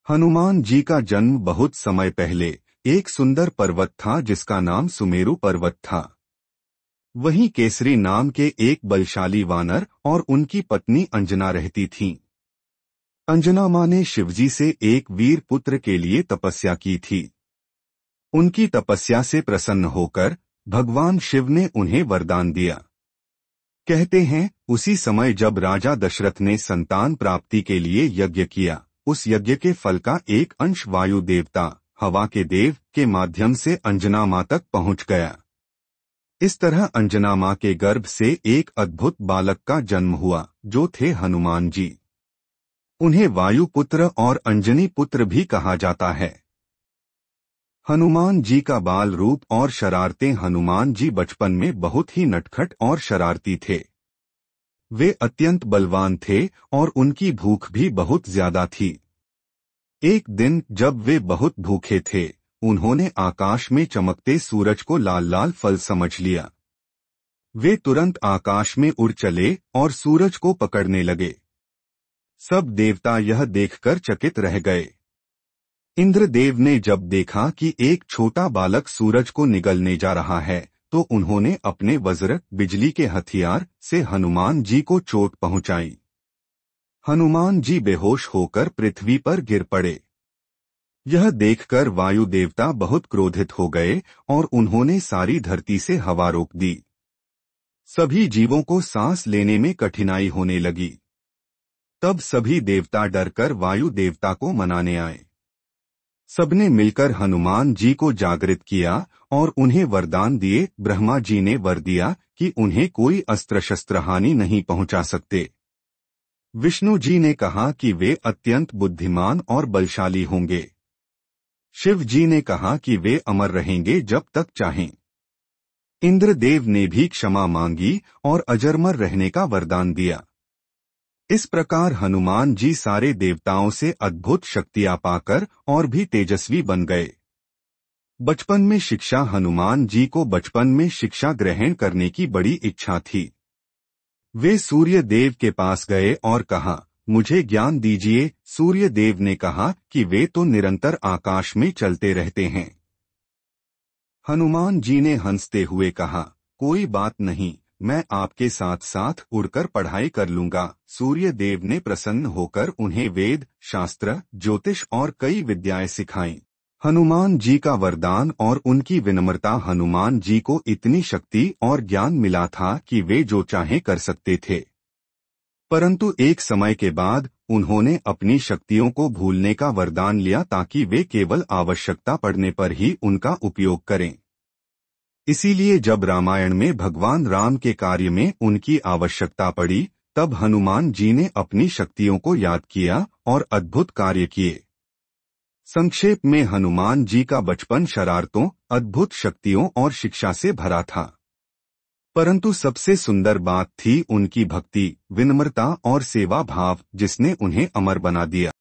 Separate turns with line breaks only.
हनुमान जी का जन्म बहुत समय पहले एक सुंदर पर्वत था जिसका नाम सुमेरु पर्वत था। वहीं केसरी नाम के एक बलशाली वानर और उनकी पत्नी अंजना रहती थीं। अंजना माँ ने शिवजी से एक वीर पुत्र के लिए तपस्या की थी। उनकी तपस्या से प्रसन्न होकर भगवान शिव ने उन्हें वरदान दिया। कहते हैं उसी समय जब राजा दशरथ ने संतान प्राप्ति के लिए यज्ञ किया, उस यज्ञ के फल का एक अंश वायु देवता हवा के देव के माध्यम से अंजना माँ तक पहुंच गया। इस तरह अंजना माँ के गर्भ से एक अद्भुत बालक का जन्म हुआ जो थे हनुमान जी। उन्हें वायु पुत्र और अंजनी पुत्र भी कहा जाता है। हनुमान जी का बाल रूप और शरारतें। हनुमान जी बचपन में बहुत ही नटखट और शरारती थे। वे अत्यंत बलवान थे और उनकी भूख भी बहुत ज्यादा थी। एक दिन जब वे बहुत भूखे थे, उन्होंने आकाश में चमकते सूरज को लाल लाल फल समझ लिया। वे तुरंत आकाश में उड़ चले और सूरज को पकड़ने लगे। सब देवता यह देखकर चकित रह गए। इंद्रदेव ने जब देखा कि एक छोटा बालक सूरज को निगलने जा रहा है, तो उन्होंने अपने वज्र बिजली के हथियार से हनुमान जी को चोट पहुंचाई। हनुमान जी बेहोश होकर पृथ्वी पर गिर पड़े। यह देखकर वायु देवता बहुत क्रोधित हो गए और उन्होंने सारी धरती से हवा रोक दी। सभी जीवों को सांस लेने में कठिनाई होने लगी। तब सभी देवता डरकर वायु देवता को मनाने आए। सबने मिलकर हनुमान जी को जागृत किया और उन्हें वरदान दिए। ब्रह्मा जी ने वर दिया कि उन्हें कोई अस्त्र शस्त्र हानि नहीं पहुंचा सकते। विष्णु जी ने कहा कि वे अत्यंत बुद्धिमान और बलशाली होंगे। शिव जी ने कहा कि वे अमर रहेंगे जब तक चाहें। इंद्रदेव ने भी क्षमा मांगी और अजरमर रहने का वरदान दिया। इस प्रकार हनुमान जी सारे देवताओं से अद्भुत शक्तियां पाकर और भी तेजस्वी बन गए। बचपन में शिक्षा। हनुमान जी को बचपन में शिक्षा ग्रहण करने की बड़ी इच्छा थी। वे सूर्य देव के पास गए और कहा, मुझे ज्ञान दीजिए। सूर्य देव ने कहा कि वे तो निरंतर आकाश में चलते रहते हैं। हनुमान जी ने हंसते हुए कहा, कोई बात नहीं, मैं आपके साथ साथ उड़कर पढ़ाई कर लूंगा। सूर्य देव ने प्रसन्न होकर उन्हें वेद, शास्त्र, ज्योतिष और कई विद्याएं सिखाईं। हनुमान जी का वरदान और उनकी विनम्रता। हनुमान जी को इतनी शक्ति और ज्ञान मिला था कि वे जो चाहें कर सकते थे। परंतु एक समय के बाद उन्होंने अपनी शक्तियों को भूलने का वरदान लिया ताकि वे केवल आवश्यकता पड़ने पर ही उनका उपयोग करें। इसीलिए जब रामायण में भगवान राम के कार्य में उनकी आवश्यकता पड़ी, तब हनुमान जी ने अपनी शक्तियों को याद किया और अद्भुत कार्य किए। संक्षेप में हनुमान जी का बचपन शरारतों, अद्भुत शक्तियों और शिक्षा से भरा था। परंतु सबसे सुंदर बात थी उनकी भक्ति, विनम्रता और सेवा भाव, जिसने उन्हें अमर बना दिया।